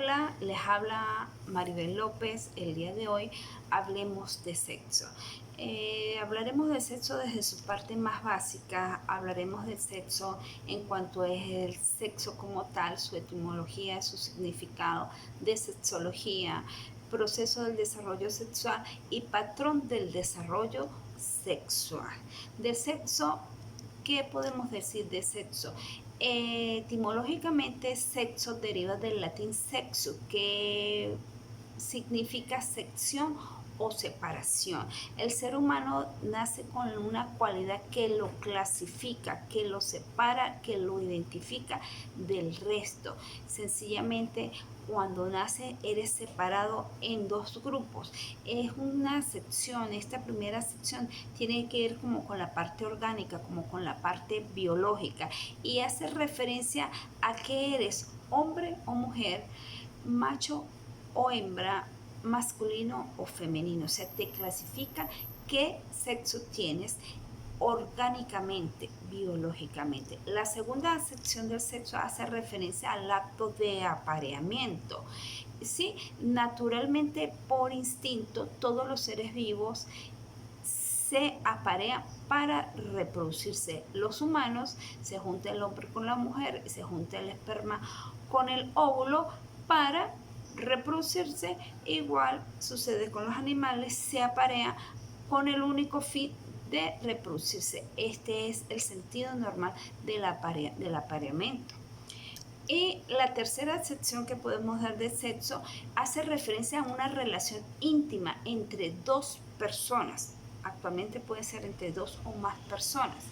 Hola, les habla Maribel López. El día de hoy hablemos de sexo. Hablaremos de sexo desde su parte más básica, hablaremos del sexo en cuanto es el sexo como tal, su etimología, su significado, de sexología, proceso del desarrollo sexual y patrón del desarrollo sexual. De sexo, ¿qué podemos decir de sexo? Etimológicamente, sexo deriva del latín sexo, que significa sección o separación. El ser humano nace con una cualidad que lo clasifica, que lo separa, que lo identifica del resto. Sencillamente, cuando nace eres separado en dos grupos. Es una sección, esta primera sección tiene que ver como con la parte orgánica, como con la parte biológica, y hace referencia a que eres hombre o mujer, macho o hembra, masculino o femenino. O sea, te clasifica qué sexo tienes orgánicamente, biológicamente. La segunda sección del sexo hace referencia al acto de apareamiento. Sí, naturalmente, por instinto, todos los seres vivos se aparean para reproducirse. Los humanos, se junta el hombre con la mujer y se junta el esperma con el óvulo para reproducirse. Igual sucede con los animales, se aparean con el único fin de reproducirse. Este es el sentido normal del apareamiento. Y la tercera sección que podemos dar de sexo hace referencia a una relación íntima entre dos personas. Actualmente puede ser entre dos o más personas.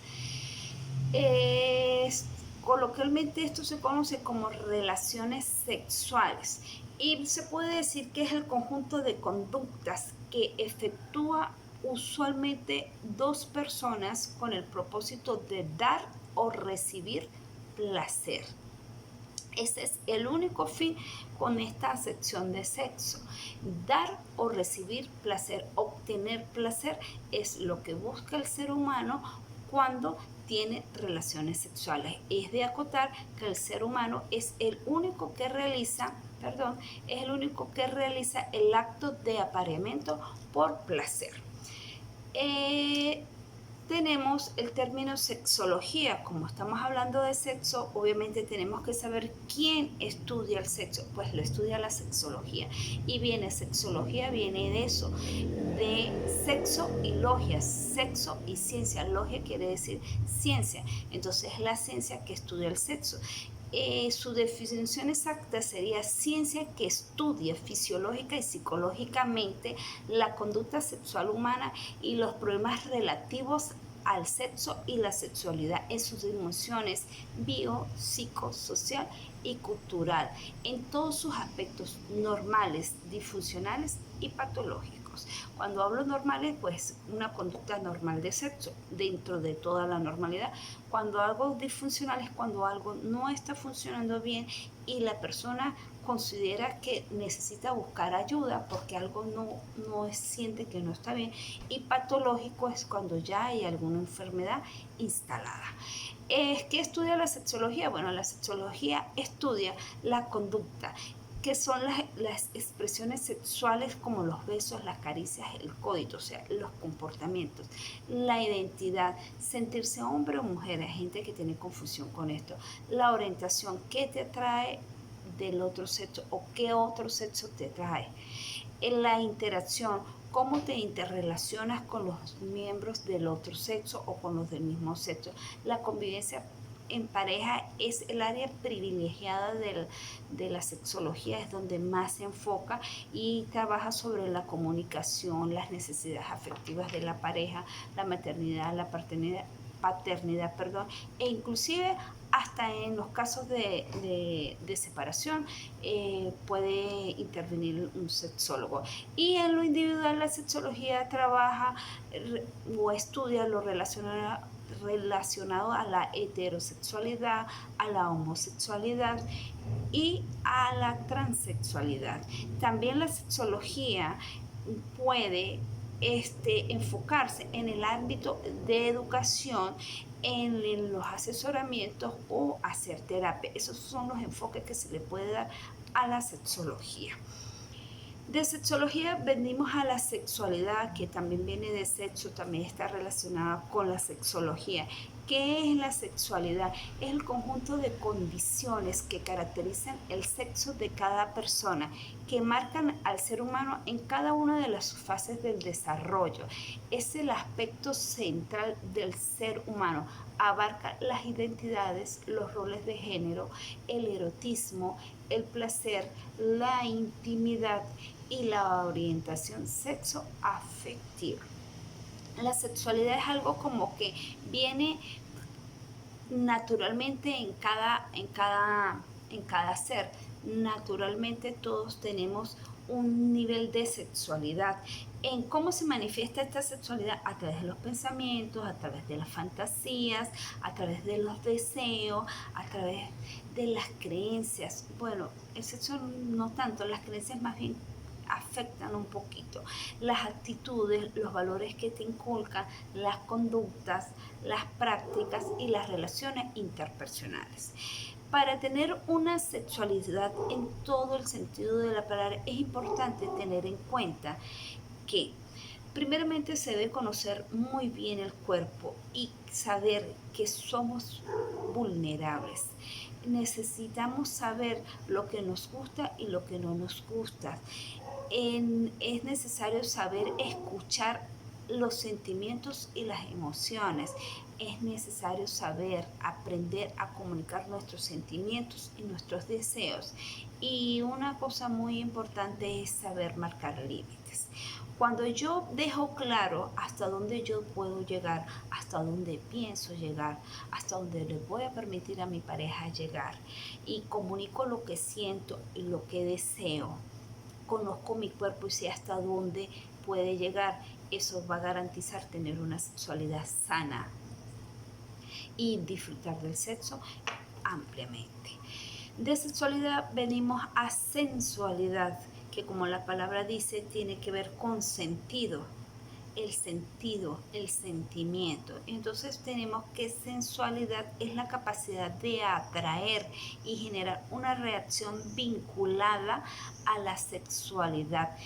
Coloquialmente esto se conoce como relaciones sexuales y se puede decir que es el conjunto de conductas que efectúa usualmente dos personas con el propósito de dar o recibir placer. Ese es el único fin con esta sección de sexo. Dar o recibir placer, obtener placer es lo que busca el ser humano cuando tiene relaciones sexuales. Es de acotar que el ser humano es el único que realiza, el acto de apareamiento por placer. Tenemos el término sexología. Como estamos hablando de sexo, obviamente tenemos que saber quién estudia el sexo. Pues lo estudia la sexología. Y sexología viene de eso, de sexo y logia, sexo y ciencia. Logia quiere decir ciencia. Entonces es la ciencia que estudia el sexo. Su definición exacta sería ciencia que estudia fisiológica y psicológicamente la conducta sexual humana y los problemas relativos al sexo y la sexualidad en sus dimensiones bio, psicosocial y cultural, en todos sus aspectos normales, disfuncionales y patológicos. Cuando hablo normales, pues una conducta normal de sexo dentro de toda la normalidad. Cuando algo disfuncional es cuando algo no está funcionando bien y la persona considera que necesita buscar ayuda porque algo no siente que no está bien. Y patológico es cuando ya hay alguna enfermedad instalada. ¿Qué estudia la sexología? Bueno, la sexología estudia la conducta, que son las expresiones sexuales como los besos, las caricias, el coito, o sea, los comportamientos, la identidad, sentirse hombre o mujer. Hay gente que tiene confusión con esto. La orientación, ¿qué te atrae del otro sexo o qué otro sexo te atrae? En la interacción, cómo te interrelacionas con los miembros del otro sexo o con los del mismo sexo. La convivencia en pareja es el área privilegiada de la sexología, es donde más se enfoca y trabaja sobre la comunicación, las necesidades afectivas de la pareja, la maternidad, la paternidad, e inclusive hasta en los casos de separación puede intervenir un sexólogo. Y en lo individual, la sexología trabaja o estudia lo relacionado a la heterosexualidad, a la homosexualidad y a la transexualidad. También la sexología puede enfocarse en el ámbito de educación en los asesoramientos o hacer terapia. Esos son los enfoques que se le puede dar a la sexología. De sexología venimos a la sexualidad, que también viene de sexo, también está relacionada con la sexología. ¿Qué es la sexualidad? Es el conjunto de condiciones que caracterizan el sexo de cada persona, que marcan al ser humano en cada una de las fases del desarrollo. Es el aspecto central del ser humano. Abarca las identidades, los roles de género, el erotismo, el placer, la intimidad y la orientación sexoafectiva. La sexualidad es algo como que viene naturalmente en cada ser. Naturalmente todos tenemos un nivel de sexualidad. ¿En cómo se manifiesta esta sexualidad? A través de los pensamientos, a través de las fantasías, a través de los deseos, a través de las creencias. Bueno, el sexo no tanto, las creencias más bien afectan un poquito. Las actitudes, los valores que te inculcan, las conductas, las prácticas y las relaciones interpersonales. Para tener una sexualidad en todo el sentido de la palabra es importante tener en cuenta que primeramente se debe conocer muy bien el cuerpo y saber que somos vulnerables. Necesitamos saber lo que nos gusta y lo que no nos gusta. Es necesario saber escuchar los sentimientos y las emociones. Es necesario saber aprender a comunicar nuestros sentimientos y nuestros deseos. Y una cosa muy importante es saber marcar límites. Cuando yo dejo claro hasta dónde yo puedo llegar, hasta dónde pienso llegar, hasta dónde le voy a permitir a mi pareja llegar y comunico lo que siento y lo que deseo, conozco mi cuerpo y sé hasta dónde puede llegar, eso va a garantizar tener una sexualidad sana y disfrutar del sexo ampliamente. De sexualidad venimos a sensualidad, que como la palabra dice, tiene que ver con sentido, el sentimiento. Entonces tenemos que sensualidad es la capacidad de atraer y generar una reacción vinculada a la sexualidad.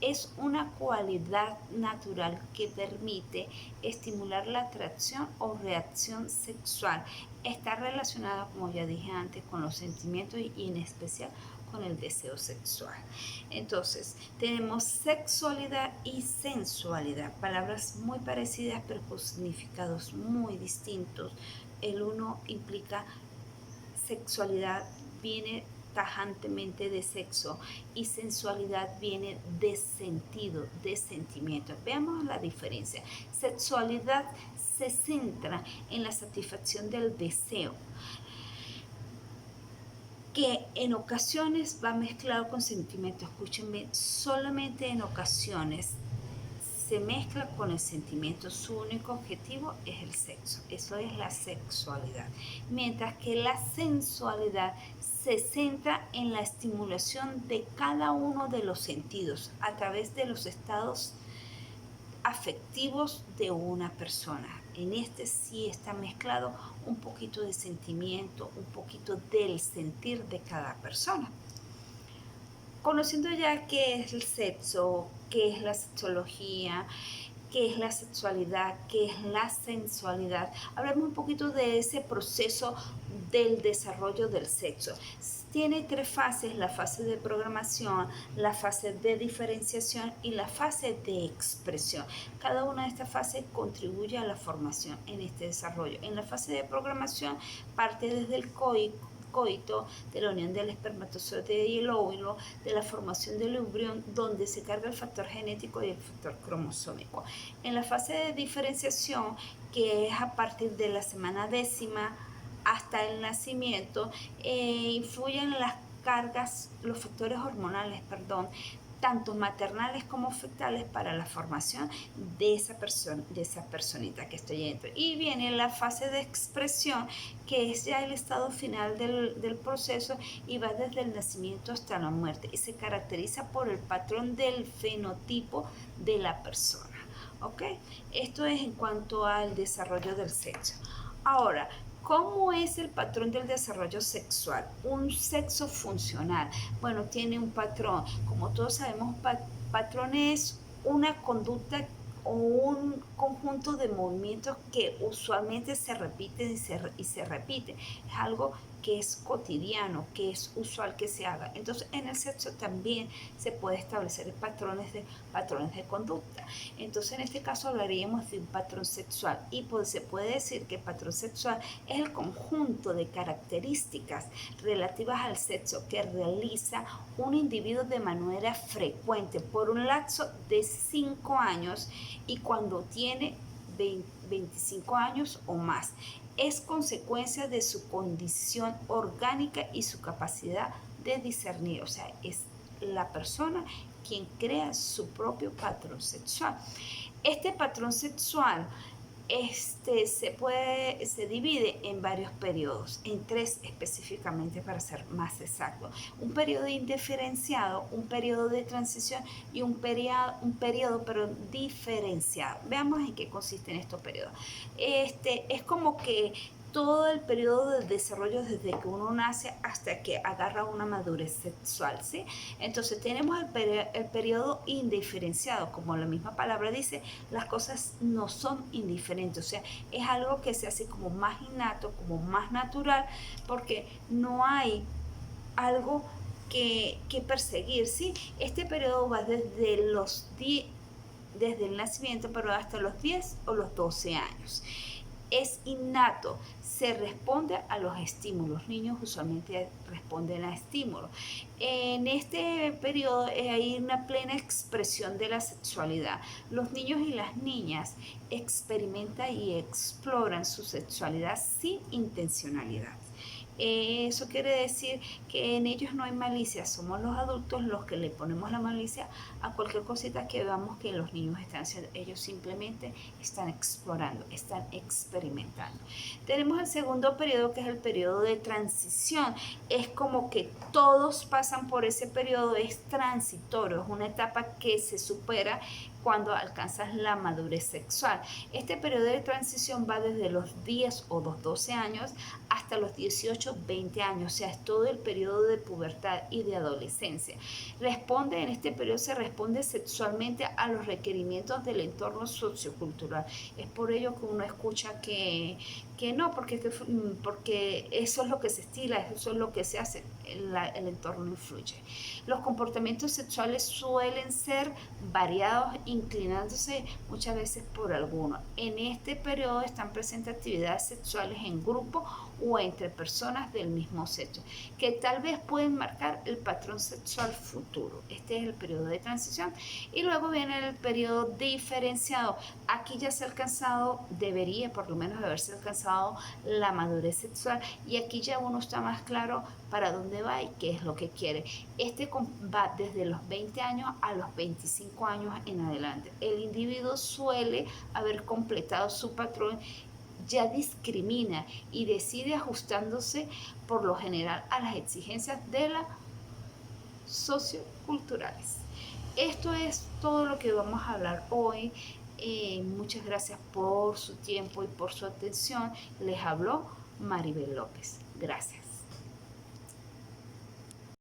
Es una cualidad natural que permite estimular la atracción o reacción sexual. Está relacionada, como ya dije antes, con los sentimientos y en especial con el deseo sexual. Entonces, tenemos sexualidad y sensualidad, palabras muy parecidas pero con significados muy distintos. El uno implica sexualidad, viene tajantemente de sexo, y sensualidad viene de sentido, de sentimiento. Veamos la diferencia. Sexualidad se centra en la satisfacción del deseo, que en ocasiones va mezclado con sentimiento. Escúchenme, solamente en ocasiones se mezcla con el sentimiento. Su único objetivo es el sexo. Eso es la sexualidad. Mientras que la sensualidad se centra en la estimulación de cada uno de los sentidos a través de los estados afectivos de una persona. En este sí está mezclado un poquito de sentimiento, un poquito del sentir de cada persona. Conociendo ya qué es el sexo, qué es la sexología, qué es la sexualidad, qué es la sensualidad, hablemos un poquito de ese proceso del desarrollo del sexo. Tiene tres fases: la fase de programación, la fase de diferenciación y la fase de expresión. Cada una de estas fases contribuye a la formación en este desarrollo. En la fase de programación parte desde el coito, de la unión del espermatozoide y el óvulo, de la formación del embrión, donde se carga el factor genético y el factor cromosómico. En la fase de diferenciación, que es a partir de la semana 10ª hasta el nacimiento, influyen las cargas, los factores hormonales, tanto maternales como fetales, para la formación de esa persona, de esa personita que estoy dentro. Y viene la fase de expresión, que es ya el estado final del proceso y va desde el nacimiento hasta la muerte y se caracteriza por el patrón del fenotipo de la persona. ¿Ok? Esto es en cuanto al desarrollo del sexo. Ahora, ¿cómo es el patrón del desarrollo sexual? Un sexo funcional. Bueno, tiene un patrón. Como todos sabemos, patrón es una conducta o un conjunto de movimientos que usualmente se repiten y se repiten. Es algo que es cotidiano, que es usual que se haga. Entonces, en el sexo también se puede establecer patrones de conducta. Entonces, en este caso hablaríamos de un patrón sexual y pues, se puede decir que el patrón sexual es el conjunto de características relativas al sexo que realiza un individuo de manera frecuente por un lapso de 5 años y cuando tiene 25 años o más. Es consecuencia de su condición orgánica y su capacidad de discernir. O sea, es la persona quien crea su propio patrón sexual. Este patrón sexual se divide en varios periodos, en 3 específicamente para ser más exacto. Un periodo indiferenciado, un periodo de transición y un periodo pero diferenciado. Veamos en qué consisten estos periodos. Es como que todo el periodo de desarrollo desde que uno nace hasta que agarra una madurez sexual, ¿sí? Entonces tenemos el periodo indiferenciado, como la misma palabra dice, las cosas no son indiferentes, o sea, es algo que se hace como más innato, como más natural, porque no hay algo que perseguir, ¿sí? Este periodo va desde el nacimiento, pero hasta los 10 o los 12 años. Es innato, se responde a los estímulos. Los niños usualmente responden a estímulos. En este periodo hay una plena expresión de la sexualidad. Los niños y las niñas experimentan y exploran su sexualidad sin intencionalidad. Eso quiere decir que en ellos no hay malicia, somos los adultos los que le ponemos la malicia a cualquier cosita que veamos que los niños están haciendo. Ellos simplemente están explorando, están experimentando. Tenemos el segundo periodo, que es el periodo de transición. Es como que todos pasan por ese periodo, es transitorio, es una etapa que se supera cuando alcanzas la madurez sexual. Este periodo de transición va desde los 10 o los 12 años hasta los 18, 20 años, o sea, es todo el periodo de pubertad y de adolescencia. En este periodo se responde sexualmente a los requerimientos del entorno sociocultural. Es por ello que uno escucha que no, porque eso es lo que se estila, eso es lo que se hace, el entorno influye. Los comportamientos sexuales suelen ser variados, inclinándose muchas veces por alguno. En este periodo están presentes actividades sexuales en grupo o entre personas del mismo sexo, que tal vez pueden marcar el patrón sexual futuro. Este es el periodo de transición. Y luego viene el periodo diferenciado. Aquí ya se ha alcanzado, debería por lo menos haberse alcanzado la madurez sexual, y aquí ya uno está más claro para dónde va y qué es lo que quiere. Este va desde los 20 años a los 25 años en adelante. El individuo suele haber completado su patrón, ya discrimina y decide ajustándose por lo general a las exigencias de las socioculturales. Esto es todo lo que vamos a hablar hoy. Muchas gracias por su tiempo y por su atención. Les habló Maribel López. Gracias.